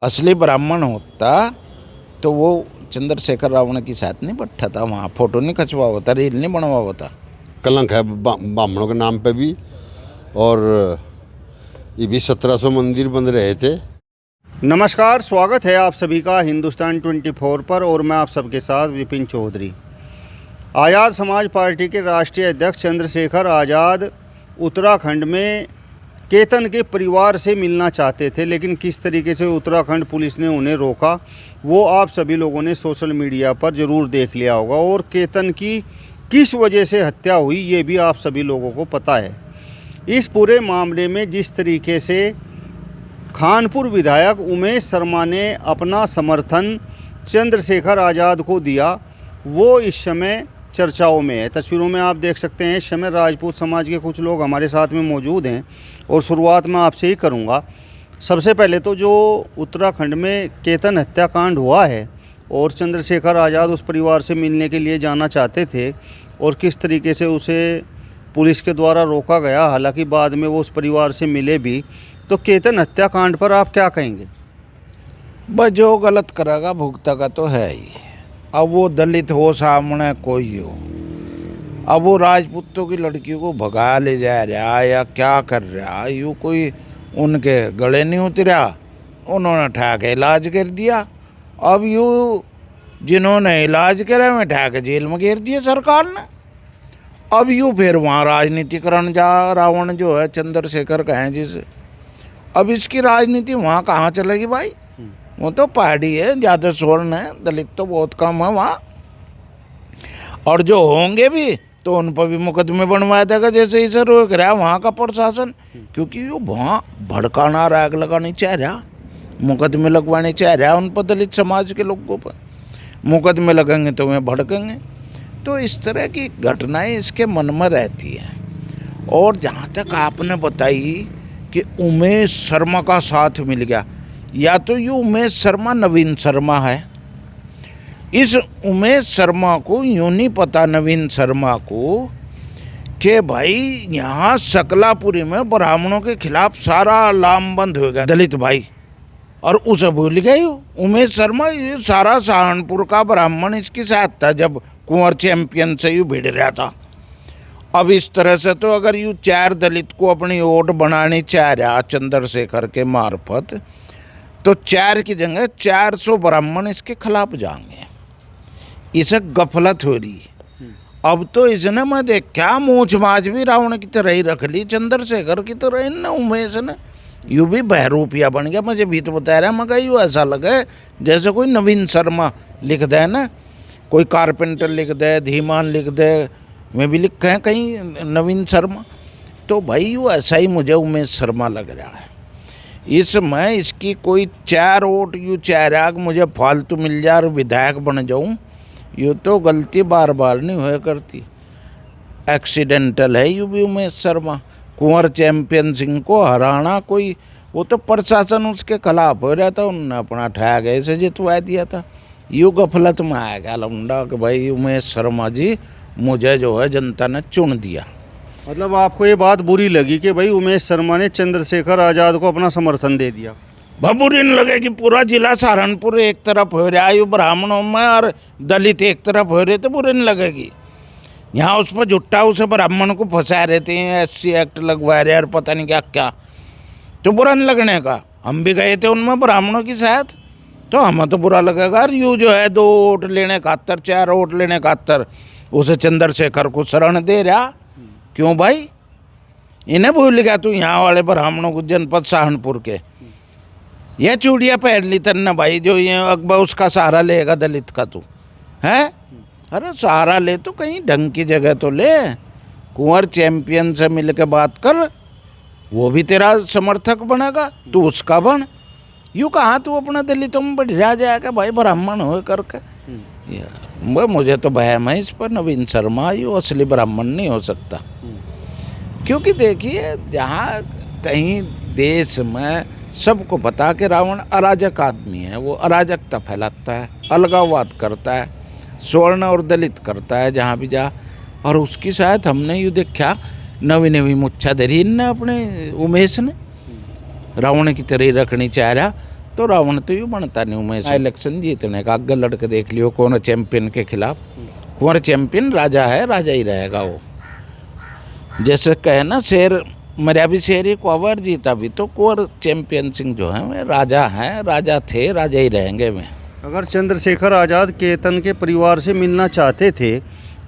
असली ब्राह्मण होता तो वो चंद्रशेखर रावण के साथ नहीं बैठा था, वहाँ फोटो नहीं खिंचवा होता, रील नहीं बनवा होता। कलंक है ब्राह्मणों के नाम पे भी। और ये भी 1700 मंदिर बन रहे थे। नमस्कार, स्वागत है आप सभी का हिंदुस्तान 24 पर और मैं आप सबके साथ विपिन चौधरी। आज़ाद समाज पार्टी के राष्ट्रीय अध्यक्ष चंद्रशेखर आज़ाद उत्तराखंड में केतन के परिवार से मिलना चाहते थे, लेकिन किस तरीके से उत्तराखंड पुलिस ने उन्हें रोका वो आप सभी लोगों ने सोशल मीडिया पर ज़रूर देख लिया होगा। और केतन की किस वजह से हत्या हुई ये भी आप सभी लोगों को पता है। इस पूरे मामले में जिस तरीके से खानपुर विधायक उमेश शर्मा ने अपना समर्थन चंद्रशेखर आज़ाद को दिया वो इस समय चर्चाओं में है। तस्वीरों में आप देख सकते हैं इस समय राजपूत समाज के कुछ लोग हमारे साथ में मौजूद हैं और शुरुआत मैं आपसे ही करूंगा। सबसे पहले तो जो उत्तराखंड में केतन हत्याकांड हुआ है और चंद्रशेखर आज़ाद उस परिवार से मिलने के लिए जाना चाहते थे और किस तरीके से उसे पुलिस के द्वारा रोका गया, हालांकि बाद में वो उस परिवार से मिले भी, तो केतन हत्याकांड पर आप क्या कहेंगे? बस जो गलत करेगा भुगतेगा तो है ही। अब वो दलित हो सामने कोई हो, अब वो राजपूतों की लड़की को भगा ले जा रहा या क्या कर रहा, यूँ कोई उनके गले नहीं उतरा, उन्होंने ठा के इलाज कर दिया। अब यूँ जिन्होंने इलाज करा मैं ठा के जेल में घेर दिया सरकार ने। अब यूँ फिर वहाँ राजनीतिकरण जा रावण जो है चंद्रशेखर कहें जिसे, अब इसकी राजनीति वहाँ कहाँ चलेगी भाई? वो तो पहाड़ी है, ज़्यादा शोरन है, दलित तो बहुत कम है वहाँ। और जो होंगे भी तो उन पर भी मुकदमे बनवाया जाएगा, जैसे इसे रोक रहा है वहाँ का प्रशासन, क्योंकि वो वहाँ भड़काना आग लगानी चाह रहा, मुकदमे लगवाने चाह रहा उन पर, दलित समाज के लोगों पर। मुकदमे लगेंगे तो वे भड़केंगे। तो इस तरह की घटनाएं इसके मन में रहती हैं। और जहाँ तक आपने बताई कि उमेश शर्मा का साथ मिल गया, या तो ये उमेश शर्मा नवीन शर्मा है। इस उमेश शर्मा को यूँ नहीं पता, नवीन शर्मा को, कि भाई यहाँ सकलापुरी में ब्राह्मणों के खिलाफ सारा लामबंद हो गया दलित भाई, और उसे भूल गए उमेश शर्मा। ये सारा सहारनपुर का ब्राह्मण इसके साथ था जब कुंवर चैंपियन से यूँ भिड़ रहा था। अब इस तरह से तो अगर यूँ 4 दलित को अपनी ओट बनानी चाह रहा चंद्रशेखर के मार्फत, तो 4 की जगह 400 ब्राह्मण इसके खिलाफ जाएंगे। इसे गफलत हो रही। अब तो इसने मैं देख क्या मूछ माछ भी रावण की तरह ही रख ली, चंद्रशेखर की तरह न उमेश ने। यूँ भी बहरूपिया बन गया। मुझे भी तो बता रहा मगर यूँ ऐसा लगे जैसे कोई नवीन शर्मा लिख दे ना, कोई कारपेंटर लिख दे, धीमान लिख दे, मैं भी लिखा है कहीं नवीन शर्मा। तो भाई यूँ ऐसा ही मुझे उमेश शर्मा लग रहा है। इसमें इसकी कोई 4 वोट यूँ चाह मुझे फालतू मिल जाए और विधायक बन जाऊँ, यूँ तो गलती बार बार नहीं हुआ करती, एक्सीडेंटल है यूँ भी उमेश शर्मा। कुंवर चैंपियन सिंह को हराना कोई, वो तो प्रशासन उसके खिलाफ हो रहा था, उन्होंने अपना ठा गए से जितवा दिया था। यूँ गफलत में आ गया लौंडा कि भाई उमेश शर्मा जी मुझे जो है जनता ने चुन दिया। मतलब आपको ये बात बुरी लगी कि भाई उमेश शर्मा ने चंद्रशेखर आज़ाद को अपना समर्थन दे दिया? बुरी नहीं लगेगी। पूरा जिला सहारनपुर एक तरफ हो रहा है ब्राह्मणों में और दलित एक तरफ हो रहे, तो बुरी नहीं लगेगी। यहाँ उस पर झुट्टा उसे ब्राह्मण को फंसा रहते हैं, SC एक्ट लगवा रहे और पता नहीं क्या क्या, तो बुरा नहीं लगने का। हम भी गए थे उनमें ब्राह्मणों के साथ, तो हमें तो बुरा लगेगा। और यूँ जो है 2 वोट लेने खातर, 4 वोट लेने खातर उसे चंद्रशेखर को शरण दे रहा। क्यों भाई? इन्हें भूल गया तू यहाँ वाले ब्राह्मणों को, जनपद सहारनपुर के। ये चूड़िया पहन ली तन्ना भाई, जो ये अकबर उसका सहारा लेगा दलित का तू है? अरे सहारा ले तो कहीं ढंग की जगह तो ले। कुंवर चैंपियन से मिल के बात कर, वो भी तेरा समर्थक बनेगा, तू उसका बन। यूँ कहाँ तू अपना दलितों में बढ़ा जाएगा भाई ब्राह्मण हो करके। मुझे तो वहम है इस पर। नवीन शर्मा यूँ असली ब्राह्मण नहीं हो सकता, क्योंकि देखिए जहाँ कहीं देश में सबको पता कि रावण अराजक आदमी है, वो अराजकता फैलाता है, अलगाववाद करता है, स्वर्ण और दलित करता है जहाँ भी जा। और उसकी साथ हमने यूँ देखा नवी नवी मुच्छा धरी न अपने उमेश ने, रावण की तरह रखनी चाह रहा। तो रावण तो यूँ बनता नहीं। उमेश इलेक्शन जीतने का आगे लड़के देख लियो, कौन चैंपियन के खिलाफ। कुंवर चैंपियन राजा है, राजा ही रहेगा वो। जैसे कहे ना शेर मरिया भी शेर ही, कुंवर जीता भी, तो कुंवर चैंपियन सिंह जो है वे राजा हैं, राजा थे, राजा ही रहेंगे वे। अगर चंद्रशेखर आज़ाद केतन के परिवार से मिलना चाहते थे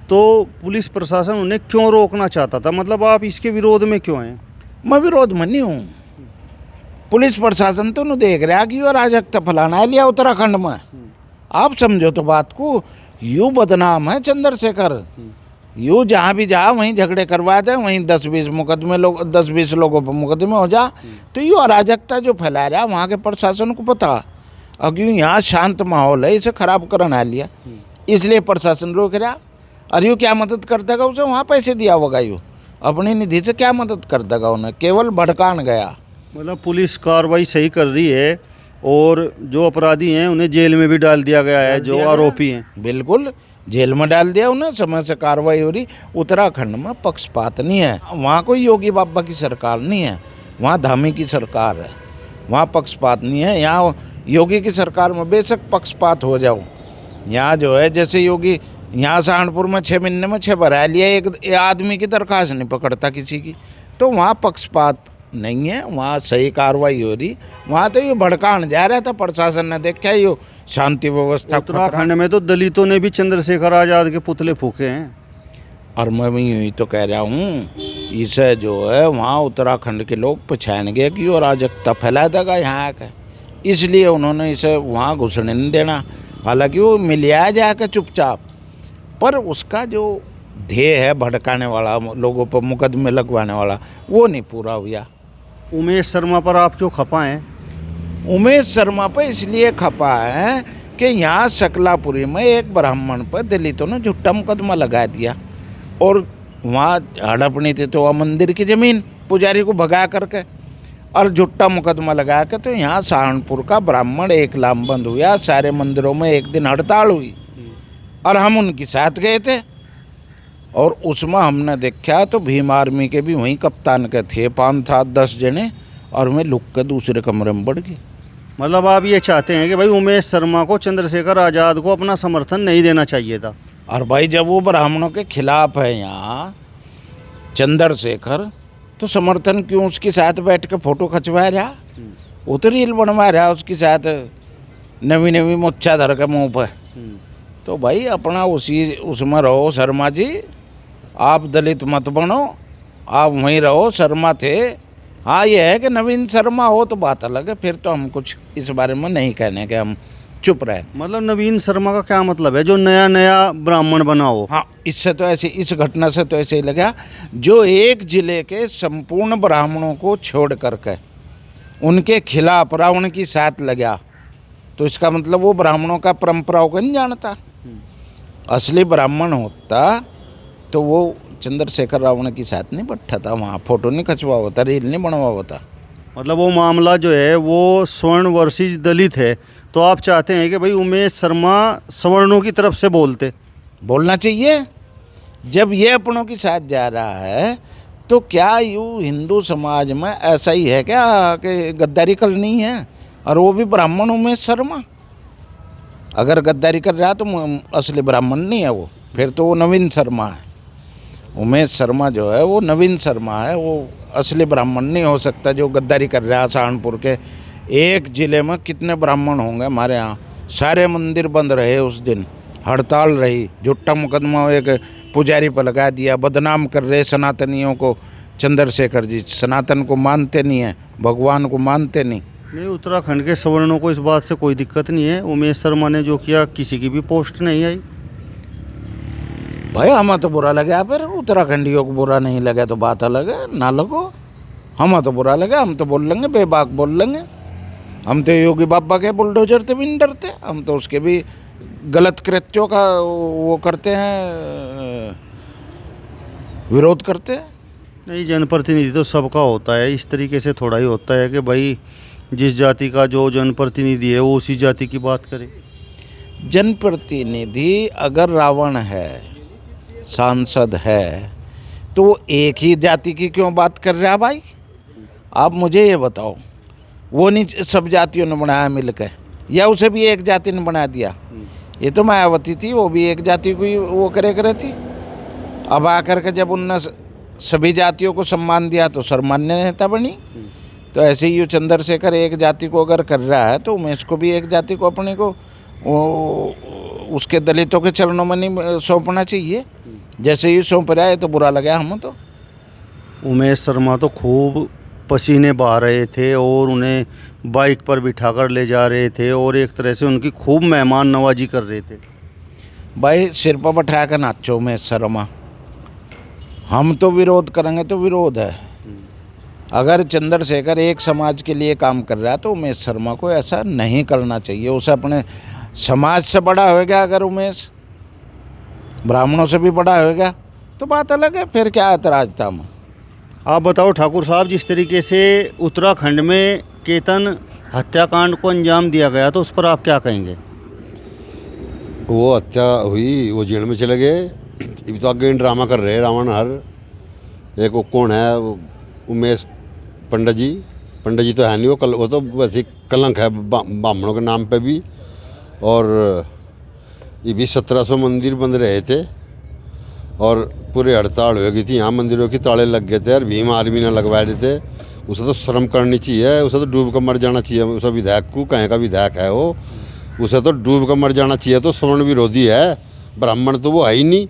तो पुलिस प्रशासन उन्हें क्यों रोकना चाहता था? मतलब आप इसके विरोध में क्यों हैं? मैं विरोध में नहीं हूँ। पुलिस प्रशासन तो नहीं देख रहा कि वो अराजकता फैलाना है लिया उत्तराखंड में। आप समझो तो बात को, यूँ बदनाम है चंद्रशेखर, यूँ जहाँ भी जा वहीं झगड़े करवा दे, वहीं 10-20 मुकदमे 10-20 लोगों पर मुकदमे हो जा। तो यूँ अराजकता जो फैला रहा वहाँ के प्रशासन को पता, अब यूँ यहाँ शांत माहौल है, इसे खराब करना लिया, इसलिए प्रशासन रोक रहा। और यूँ क्या मदद कर देगा उसे? वहाँ पैसे दिया होगा, यूँ अपनी निधि से क्या मदद कर देगा उन्हें? केवल भड़कान गया। मतलब पुलिस कार्रवाई सही कर रही है और जो अपराधी हैं उन्हें जेल में भी डाल दिया गया है, जो आरोपी हैं। बिल्कुल जेल में डाल दिया उन्हें, समय से कार्रवाई हो रही। उत्तराखंड में पक्षपात नहीं है, वहाँ कोई योगी बाबा की सरकार नहीं है, वहाँ धामी की सरकार है, वहाँ पक्षपात नहीं है। यहाँ योगी की सरकार में बेशक पक्षपात हो जाओ, यहाँ जो है जैसे योगी यहाँ सहारनपुर में 6 महीने में 6 भरा लिया, एक आदमी की दरखास्त नहीं पकड़ता किसी की। तो वहाँ पक्षपात नहीं है, वहाँ सही कार्रवाई हो रही। वहाँ तो ये भड़कान जा रहा था, प्रशासन ने देखा ये शांति व्यवस्था। उत्तराखंड में तो दलितों ने भी चंद्रशेखर आज़ाद के पुतले फूके हैं। और मैं भी यूँ ही तो कह रहा हूँ, इसे जो है वहाँ उत्तराखंड के लोग पहचानेंगे कि वो अराजकता फैला देगा यहाँ का, इसलिए उन्होंने इसे वहाँ घुसने नहीं देना। हालांकि वो मिलिया जाकर चुपचाप, पर उसका जो ध्येय है भड़काने वाला, लोगों पर मुकदमे लगवाने वाला, वो नहीं पूरा हुआ। उमेश शर्मा पर आप क्यों खपा हैं? उमेश शर्मा पर इसलिए खपा है कि यहाँ शकलापुरी में एक ब्राह्मण पर दलितों ने झूठा मुकदमा लगा दिया, और वहाँ हड़पनी थी तो वह मंदिर की ज़मीन पुजारी को भगा करके और झूठा मुकदमा लगा के, तो यहाँ सहारनपुर का ब्राह्मण एक लामबंद हुआ। सारे मंदिरों में एक दिन हड़ताल हुई और हम उनके साथ गए थे, और उसमें हमने देखा तो भीम आर्मी के भी वहीं कप्तान के थे 5-7-10 जने, और मैं लुक के दूसरे कमरे में बढ़ गई। मतलब आप ये चाहते हैं कि भाई उमेश शर्मा को चंद्रशेखर आज़ाद को अपना समर्थन नहीं देना चाहिए था? और भाई जब वो ब्राह्मणों के खिलाफ है यहाँ चंद्रशेखर, तो समर्थन क्यों उसके साथ बैठ के फोटो खिंचवा रहा, वो तो रील बनवा रहा उसके साथ नवी मुच्छा धर के मुँह पर। तो भाई अपना उसमें रहो शर्मा जी, आप दलित मत बनो, आप वहीं रहो, शर्मा थे। हाँ ये है कि नवीन शर्मा हो तो बात अलग है, फिर तो हम कुछ इस बारे में नहीं कहने के, हम चुप रहे। मतलब नवीन शर्मा का क्या मतलब है? जो नया नया ब्राह्मण बना हो? हाँ, इससे तो ऐसे, इस घटना से तो ऐसे ही लगा, जो एक जिले के संपूर्ण ब्राह्मणों को छोड़ करके उनके खिलाफ रावण की साथ लगा, तो इसका मतलब वो ब्राह्मणों का परंपराओं को नहीं जानता। असली ब्राह्मण होता तो वो चंद्रशेखर रावण की साथ नहीं बैठा था, वहाँ फोटो नहीं खिंचवा होता, रील नहीं बनवा होता। मतलब वो मामला जो है वो स्वर्ण वर्सेस दलित है, तो आप चाहते हैं कि भाई उमेश शर्मा सवर्णों की तरफ से बोलना चाहिए। जब ये अपनों के साथ जा रहा है तो क्या यूँ हिंदू समाज में ऐसा ही है क्या कि गद्दारी करनी है? और वो भी ब्राह्मण उमेश शर्मा अगर गद्दारी कर रहा तो असली ब्राह्मण नहीं है वो, फिर तो वो नवीन शर्मा है। उमेश शर्मा जो है वो नवीन शर्मा है, वो असली ब्राह्मण नहीं हो सकता जो गद्दारी कर रहा है। सहारनपुर के एक ज़िले में कितने ब्राह्मण होंगे हमारे यहाँ? सारे मंदिर बंद रहे उस दिन, हड़ताल रही, झूठा मुकदमा एक पुजारी पर लगा दिया, बदनाम कर रहे सनातनियों को। चंद्रशेखर जी सनातन को मानते नहीं है, भगवान को मानते नहीं। उत्तराखंड के सवर्णों को इस बात से कोई दिक्कत नहीं है, उमेश शर्मा ने जो किया किसी की भी पोस्ट नहीं आई। भाई हमें तो बुरा लगा, फिर उत्तराखंडियों को बुरा नहीं लगा तो बात अलग है, ना लगो। हमें तो बुरा लगा, हम तो बोल लेंगे, बेबाक बोल लेंगे। हम तो योगी बाबा के बुलडोजर से भी नहीं डरते, हम तो उसके भी गलत कृत्यों का वो करते हैं, विरोध करते हैं। नहीं, जनप्रतिनिधि तो सबका होता है, इस तरीके से थोड़ा ही होता है कि भाई जिस जाति का जो जनप्रतिनिधि है वो उसी जाति की बात करे। जनप्रतिनिधि अगर रावण है, सांसद है, तो वो एक ही जाति की क्यों बात कर रहा है भाई? आप मुझे ये बताओ, वो नहीं सब जातियों ने बनाया मिलकर, या उसे भी एक जाति ने बना दिया। ये तो मायावती थी, वो भी एक जाति को ही वो करे थी। अब आकर के जब उनने सभी जातियों को सम्मान दिया तो सर्वमान्य नेता बनी। तो ऐसे ही चंद्रशेखर एक जाति को अगर कर रहा है तो उमेश को भी एक जाति को अपने को उसके दलितों के चरणों में नहीं सौंपना चाहिए। जैसे ही सौंप रहा है तो बुरा लगा हम तो। उमेश शर्मा तो खूब पसीने बहा रहे थे और उन्हें बाइक पर बिठाकर ले जा रहे थे और एक तरह से उनकी खूब मेहमान नवाजी कर रहे थे। भाई सिर पर बैठा कर नाचो उमेश शर्मा, हम तो विरोध करेंगे तो विरोध है। अगर चंद्रशेखर एक समाज के लिए काम कर रहा है तो उमेश शर्मा को ऐसा नहीं करना चाहिए। उसे अपने समाज से बड़ा होएगा, अगर उमेश ब्राह्मणों से भी बड़ा होएगा तो बात अलग है, फिर क्या ऐतराज था हम। आप बताओ ठाकुर साहब, जिस तरीके से उत्तराखंड में केतन हत्याकांड को अंजाम दिया गया तो उस पर आप क्या कहेंगे? वो हत्या हुई, वो जेल में चले गए। अभी तो आगे ड्रामा कर रहे हैं रावण हर। एक वो कौन है, वो उमेश पंडित जी तो है नहीं, वो तो वैसे कलंक है ब्राह्मणों के नाम पे भी। और ये भी 1700 मंदिर बन रहे थे और पूरे हड़ताल हो गई थी, यहाँ मंदिरों की ताले लग गए थे और भीम आर्मी ने लगवा रहे थे। उसे तो शर्म करनी चाहिए, उसे तो डूब कर मर जाना चाहिए। उसे विधायक को, कहीं का विधायक है वो, उसे तो डूब कर मर जाना चाहिए। तो स्वर्ण विरोधी है, ब्राह्मण तो वो है ही नहीं,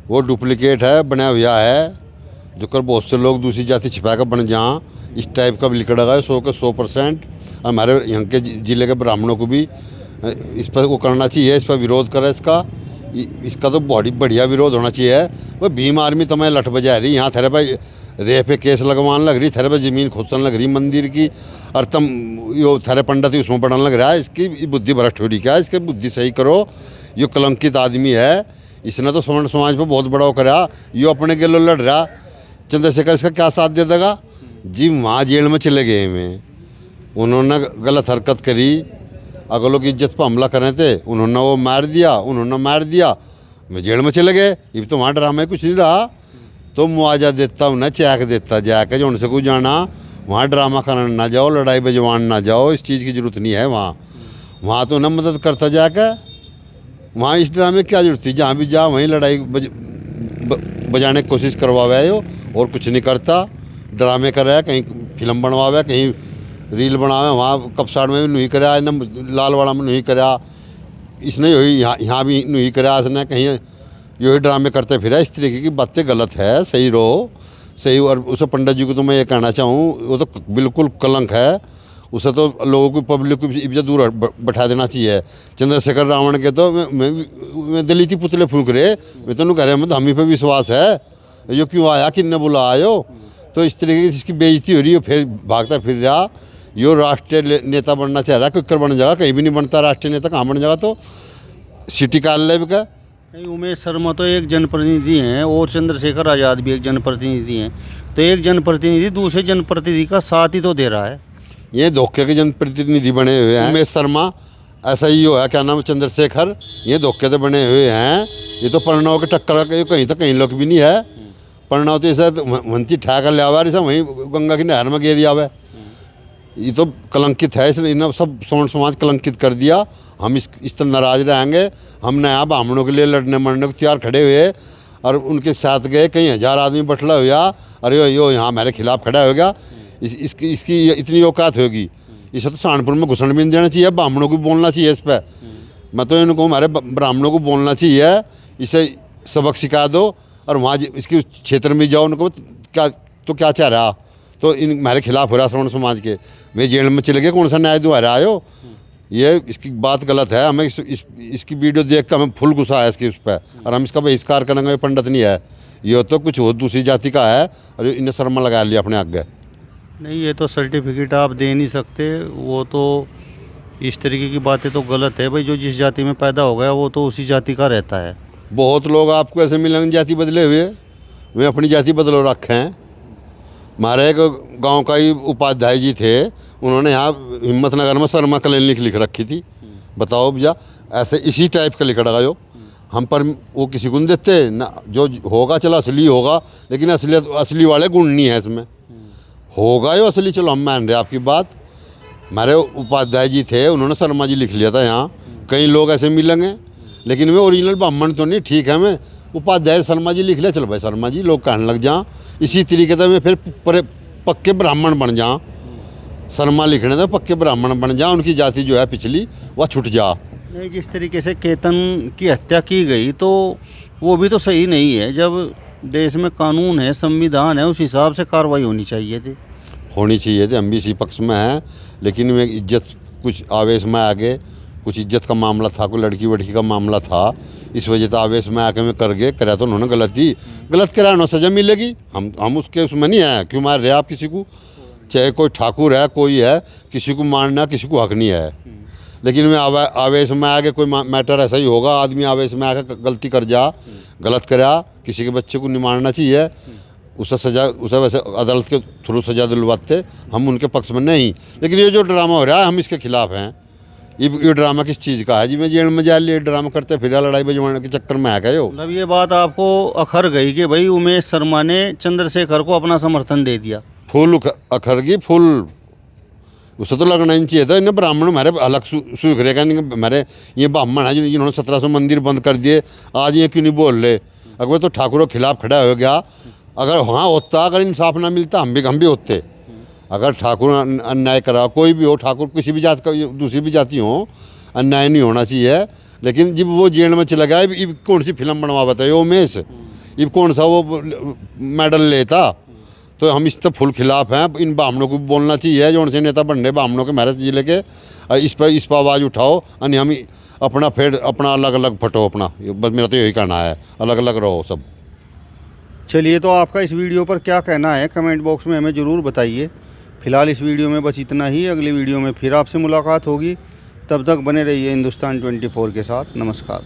वो डुप्लीकेट है, बना हुआ है। जो कर बहुत से लोग दूसरी जाति छिपा कर बन जहाँ इस टाइप का भी लिखड़ा है 100% हमारे यहाँ के ज़िले के ब्राह्मणों को भी इस पर वो करना चाहिए, इस पर विरोध करें। इसका तो बहुत बढ़िया विरोध होना चाहिए। वो भीम आर्मी तुम्हें लठ बजा रही, यहाँ थेरे पे रेप पे केस लगवाने लग रही, थेरे पे ज़मीन खोदने लग रही मंदिर की, और तुम यो थेरे पंडित ही उसमें बढ़ाने लग रहा है। इसकी बुद्धि भ्रष्ट हो रही, क्या इसकी बुद्धि सही करो। यो कलंकित आदमी है, इसने तो स्वर्ण समाज पर बहुत बड़ा वो करा। यो अपने के लिए लड़ रहा, चंद्रशेखर इसका क्या साथ दे देगा जी? वहाँ जेल में चले गए में, उन्होंने गलत हरकत करी, अगलों की इज्जत पर हमला कर रहे थे, उन्होंने वो मार दिया, मैं जेल में चले गए। ये तो वहाँ ड्रामा कुछ नहीं रहा, तो मुआवजा देता उन्हें, चैक देता जाके जो उनसे को जाना। वहाँ ड्रामा करने ना जाओ, लड़ाई बजवान ना जाओ, इस चीज़ की ज़रूरत नहीं है। वहाँ तो उन्हें मदद करता जाके, वहाँ इस ड्रामे की क्या जरूरत थी? जहाँ भी जा वहीं लड़ाई बजाने की कोशिश करवावे हो और कुछ नहीं करता। ड्रामे कर रहा है, कहीं फिल्म बनवावे, कहीं रील बनावे। वहाँ कपसाड़ में भी नहीं करा, लालवाड़ा में नहीं करा, इसने यही यहाँ भी नहीं करा। इसने कहीं यही ड्रामे करते फिर। इस तरीके की बातें गलत है, सही रहो सही। और उसे पंडित जी को तो मैं ये कहना चाहूँ, वो तो बिल्कुल कलंक है। उसे तो लोगों को, पब्लिक को इज्जत दूर बैठा देना चाहिए। चंद्रशेखर रावण के तो मैं दलित पुतले फूंक रहे, मैं तो कह रहा मतलब हम ही पे विश्वास है, यो क्यों आया, किन्ने बुला आयो। तो इस तरीके की इसकी बेइज्जती हो रही है, फिर भागता फिर रहा। यो राष्ट्रीय नेता बनना चाह रहा, क्विकर बन जाएगा, कहीं भी नहीं बनता राष्ट्रीय नेता, कहाँ बन जाएगा? तो सिटी कार्यालय का नहीं, उमेश शर्मा तो एक जनप्रतिनिधि हैं और चंद्रशेखर आज़ाद भी एक जनप्रतिनिधि हैं। तो एक जनप्रतिनिधि दूसरे जनप्रतिनिधि का साथ ही तो दे रहा है। ये धोखे के जनप्रतिनिधि बने हुए हैं। उमेश शर्मा ऐसा ही हो है, क्या नाम, चंद्रशेखर, ये धोखे से बने हुए हैं। ये तो प्रणव के टक्कर का कहीं तो कहीं लोग भी नहीं है। प्रणव तो ऐसा मंत्री ठहकर ले आवा, ऐसा वहीं गंगा की नहर में गिर आवे। ये तो कलंकित है, इसलिए इन्हें सब स्वर्ण समाज कलंकित कर दिया। हम इस तरह नाराज रहेंगे। हम नया ब्राह्मणों के लिए लड़ने मरने को तैयार खड़े हुए और उनके साथ गए, कई हज़ार आदमी बटला हुआ, अरे यो यहाँ हमारे खिलाफ खड़ा हो गया। इसकी इतनी औकात होगी, इसे तो सहारनपुर में घुसन भी नहीं देना चाहिए। ब्राह्मणों को बोलना चाहिए इस पर। मैं तो इनको हमारे ब्राह्मणों को बोलना चाहिए, इसे सबक सिखा दो। और वहाँ इसके क्षेत्र में जाओ, उनको क्या चाह रहा, तो इन हमारे खिलाफ हो रहा स्वर्ण समाज के। वे जेल में चले गए, कौन सा न्याय दुआरा आयो? ये इसकी बात गलत है। हमें इसकी वीडियो देख कर हमें फुल गुस्सा है इसकी उस पर, और हम इसका बहिष्कार करेंगे। ये पंडित नहीं है, ये तो कुछ और दूसरी जाति का है, और इन्हें शर्मा लगा लिया अपने आगे। नहीं, ये तो सर्टिफिकेट आप दे नहीं सकते। वो तो इस तरीके की बातें तो गलत है भाई। जो जिस जाति में पैदा हो गया वो तो उसी जाति का रहता है। बहुत लोग आपको ऐसे मिलेंगे जाति बदले हुए, वे अपनी जाति बदलो रखे हैं। हमारे एक गांव का ही उपाध्याय जी थे, उन्होंने यहाँ हिम्मतनगर में शर्मा क्लिनिक लिख रखी थी। बताओ भैया, ऐसे इसी टाइप का लिख रखा जो हम पर वो किसी को नहीं देते ना। जो होगा चलो असली होगा, लेकिन असली वाले गुण नहीं है इसमें। होगा यो असली, चलो हम मान रहे आपकी बात। हमारे उपाध्याय जी थे, उन्होंने शर्मा जी लिख लिया था यहाँ। कई लोग ऐसे मिलेंगे, लेकिन मैं ओरिजिनल ब्राह्मण तो नहीं, ठीक है, मैं उपाध्याय शर्मा जी लिख लिया, चलो भाई शर्मा जी लोग कहने लग जा। इसी तरीके से मैं फिर पक्के ब्राह्मण बन जा, शर्मा लिखने से पक्के ब्राह्मण बन जा, उनकी जाति जो है पिछली वह छूट जा। नहीं, जिस तरीके से केतन की हत्या की गई तो वो भी तो सही नहीं है। जब देश में कानून है, संविधान है, उस हिसाब से कार्रवाई होनी चाहिए थी। होनी चाहिए थी, हम भी इसी पक्ष में हैं, लेकिन मैं इज्जत कुछ आवेश में आगे, कुछ इज्जत का मामला था, कोई लड़की वड़की का मामला था, इस वजह से आवेश में आके मैं कर गए, करा तो उन्होंने गलत करा, उन्हें सज़ा मिलेगी। हम उसके उसमें नहीं आए, क्यों मार रहे आप किसी को, चाहे कोई ठाकुर है कोई है, किसी को मारना किसी को हक नहीं है। लेकिन मैं आवेश में आके कोई मैटर ऐसा ही होगा, आदमी आवेश में आके गलती कर जा, गलत करा, किसी के बच्चे को नहीं मारना चाहिए, उसे सज़ा, उसे वैसे अदालत के थ्रू सज़ा दिलवाते, हम उनके पक्ष में नहीं। लेकिन ये जो ड्रामा हो रहा है हम इसके खिलाफ हैं। ये ड्रामा किस चीज़ का है जी? मैं जेल में जा लिए ड्रामा करते फिर लड़ाई बजवाने के चक्कर में आ गए हो। मतलब ये बात आपको अखर गई कि भाई उमेश शर्मा ने चंद्रशेखर को अपना समर्थन दे दिया। फूल अखर की फूल उसे तो लगना ही चाहिए था। इन्हें ब्राह्मण हमारे अलग सूख रहेगा, हमारे ये ब्राह्मण है जिन्होंने 1700 मंदिर बंद कर दिए, आज ये क्यों नहीं बोल रहे? अगर तो ठाकुरों के खिलाफ खड़ा हो गया, अगर हाँ होता, अगर इंसाफ ना मिलता हम भी होते। अगर ठाकुर अन्याय करा, कोई भी हो, ठाकुर किसी भी जात का, दूसरी भी जाति हो, अन्याय नहीं होना चाहिए। लेकिन जब वो जेल में चला गया, इब कौन सी फिल्म बनवा बताइए उमेश, इब कौन सा वो मेडल लेता? तो हम इस तो फुल खिलाफ हैं। इन ब्राह्मणों को बोलना चाहिए, जो उनसे नेता बन रहे ब्राह्मणों के महाराज जिले के, इस पर आवाज़ उठाओ, और हम अपना फिर अपना अलग अलग फटो अपना। बस मेरा तो यही कहना है, अलग अलग रहो सब। चलिए, तो आपका इस वीडियो पर क्या कहना है कमेंट बॉक्स में हमें ज़रूर बताइए। फिलहाल इस वीडियो में बस इतना ही। अगली वीडियो में फिर आपसे मुलाकात होगी, तब तक बने रहिए हिंदुस्तान 24 के साथ। नमस्कार।